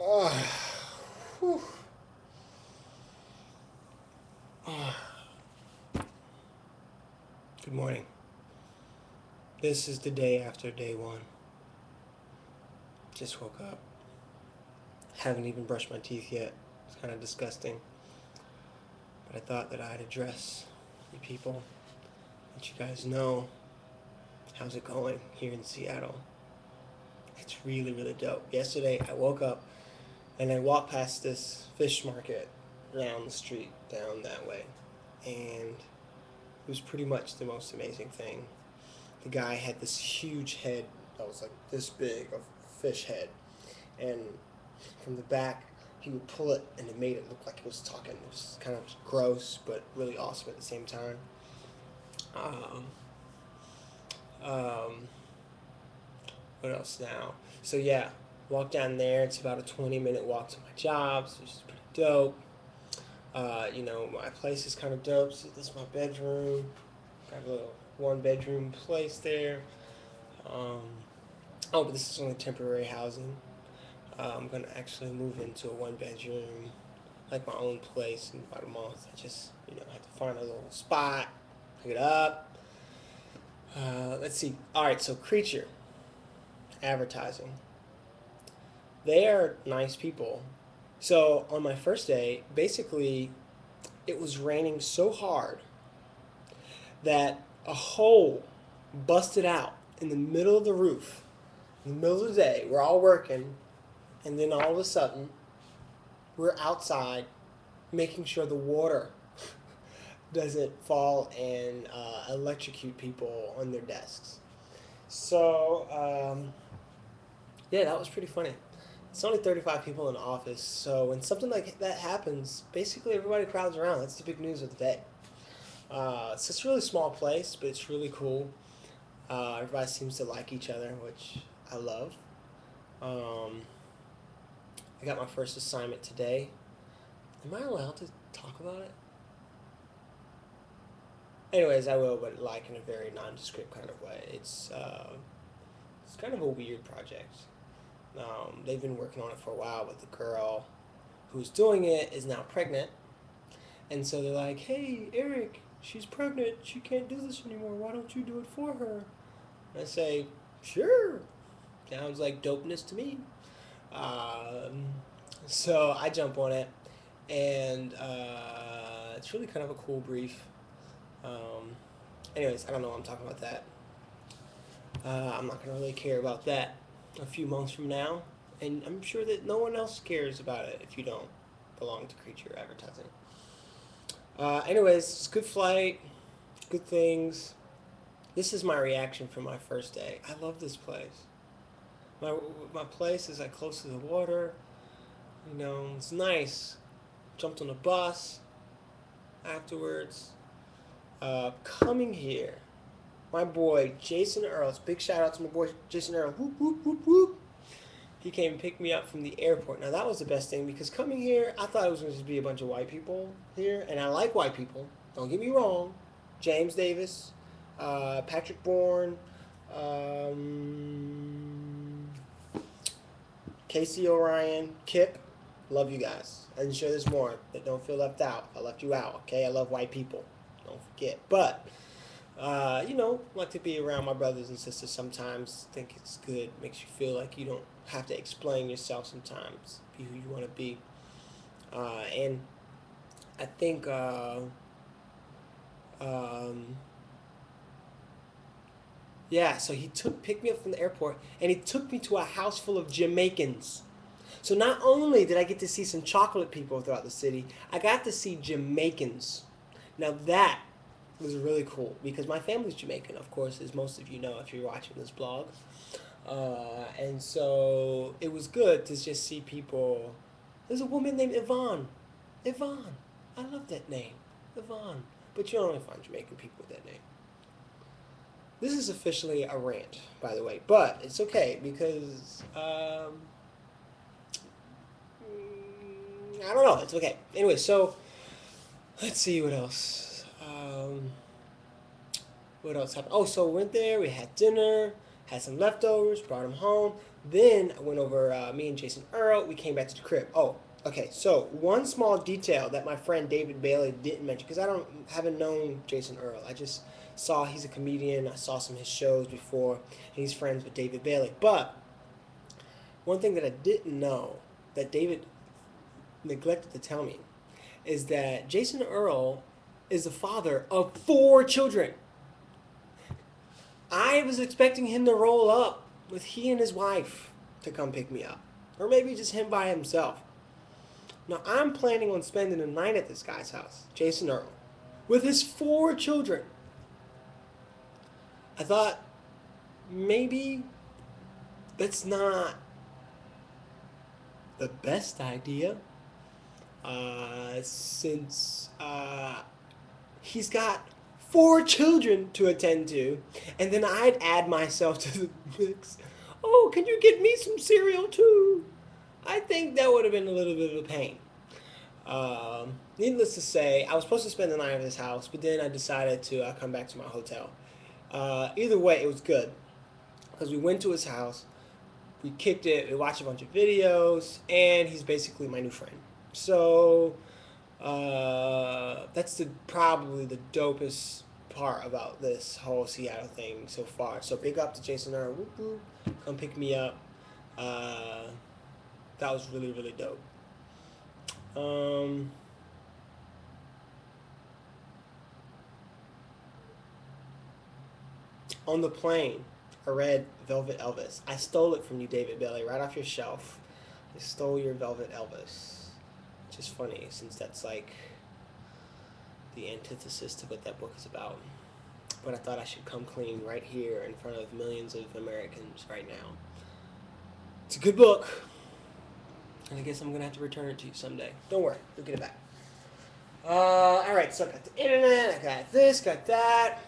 Uh, whew. Uh, Good morning. This is the day after day one. Just woke up. Haven't even brushed my teeth yet. It's kind of disgusting. But I thought that I'd address you people, let you guys know how's it going here in Seattle. It's really, really dope. Yesterday I woke up and I walked past this fish market down the street, down that way. And it was pretty much the most amazing thing. The guy had this huge head that was like this big of fish head, and from the back he would pull it and it made it look like he was talking. It was kind of gross but really awesome at the same time. Um, um, what else now? So yeah, walk down there. It's about a 20-minute walk to my job, which is pretty dope. My place is kind of dope. So this is my bedroom. Got a little one-bedroom place there. Um, but this is only temporary housing. I'm gonna actually move into a one-bedroom, like my own place in about a month. I just, have to find a little spot, pick it up. Let's see. All right, so Creature advertising. They are nice people. So on my first day, basically, it was raining so hard that a hole busted out in the middle of the roof. In the middle of the day, we're all working, and then all of a sudden, we're outside making sure the water doesn't fall and electrocute people on their desks. So, yeah, that was pretty funny. It's only 35 people in the office, so when something like that happens, basically everybody crowds around. That's the big news of the day. It's just a really small place, but it's really cool. Everybody seems to like each other, which I love. Um, I got my first assignment today. Am I allowed to talk about it? Anyways, I will, but like in a very nondescript kind of way. It's kind of a weird project. They've been working on it for a while, but the girl who's doing it is now pregnant, and so they're like, "Hey, Eric, she's pregnant. She can't do this anymore. Why don't you do it for her?" And I say, "Sure." Sounds like dopeness to me. Um, so I jump on it, and it's really kind of a cool brief. Um, Anyways, I don't know why I'm talking about that. I'm not going to really care about that a few months from now, and I'm sure that no one else cares about it if you don't belong to Creature Advertising. Anyways, it's a good flight, good things. This is my reaction from my first day. I love this place. My place is like close to the water. It's nice. Jumped on a bus afterwards. Coming here, my boy Jason Earls. Big shout out to my boy Jason Earls. Whoop whoop whoop whoop. He came and picked me up from the airport. Now that was the best thing because coming here, I thought it was going to be a bunch of white people here, and I like white people. Don't get me wrong. James Davis, Patrick Bourne, um, Casey Orion, Kip. Love you guys. I'm sure there's more that don't feel left out. I left you out. Okay, I love white people. Don't forget. But like to be around my brothers and sisters sometimes. Think it's good. Makes you feel like you don't have to explain yourself sometimes. Be who you want to be. And I think um, yeah. So he picked me up from the airport, and he took me to a house full of Jamaicans. So not only did I get to see some chocolate people throughout the city, I got to see Jamaicans. Now that was really cool because my family's Jamaican, of course, as most of you know if you're watching this blog. And so it was good to just see people. There's a woman named Yvonne. Yvonne. I love that name. Yvonne. But you don't only find Jamaican people with that name. This is officially a rant, by the way, but it's okay because I don't know. It's okay. Anyway, so let's see what else. What else happened? Oh, so we went there. We had dinner. Had some leftovers, brought them home. Then I went over, me and Jason Earl, we came back to the crib. Oh, okay, so one small detail that my friend David Bailey didn't mention, because haven't known Jason Earl. I just saw he's a comedian. I saw some of his shows before, and he's friends with David Bailey. But one thing that I didn't know that David neglected to tell me is that Jason Earl is the father of 4 children. I was expecting him to roll up with he and his wife to come pick me up. Or maybe just him by himself. Now, I'm planning on spending the night at this guy's house, Jason Earl, with his 4 children. I thought maybe that's not the best idea, since he's got 4 children to attend to, and then I'd add myself to the mix. Oh, can you get me some cereal too? I think that would have been a little bit of a pain. Needless to say, I was supposed to spend the night at his house, but then I decided to come back to my hotel. Either way, it was good because we went to his house, we kicked it, we watched a bunch of videos, and he's basically my new friend. So that's probably the dopest part about this whole Seattle thing so far. So big up to Jason Earl. Whoop, whoop. Come pick me up. That was really, really dope. On the plane, I read Velvet Elvis. I stole it from you, David Bailey, right off your shelf. I stole your Velvet Elvis. Which is funny, since that's like the antithesis to what that book is about. But I thought I should come clean right here in front of millions of Americans right now. It's a good book. And I guess I'm going to have to return it to you someday. Don't worry, you'll get it back. Alright, so I got the internet, I got this, got that.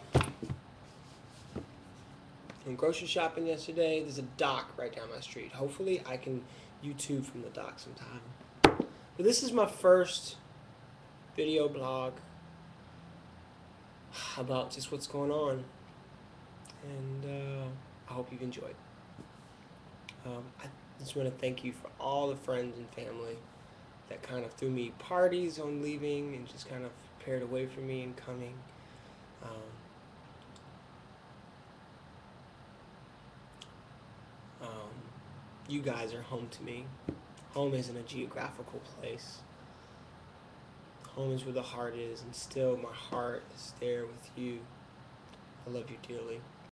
Went grocery shopping yesterday. There's a dock right down my street. Hopefully I can YouTube from the dock sometime. But this is my first video blog about just what's going on. And I hope you've enjoyed. I just want to thank you for all the friends and family that kind of threw me parties on leaving and just kind of prepared a way for me in coming. You guys are home to me. Home isn't a geographical place. Home is where the heart is, and still my heart is there with you. I love you dearly.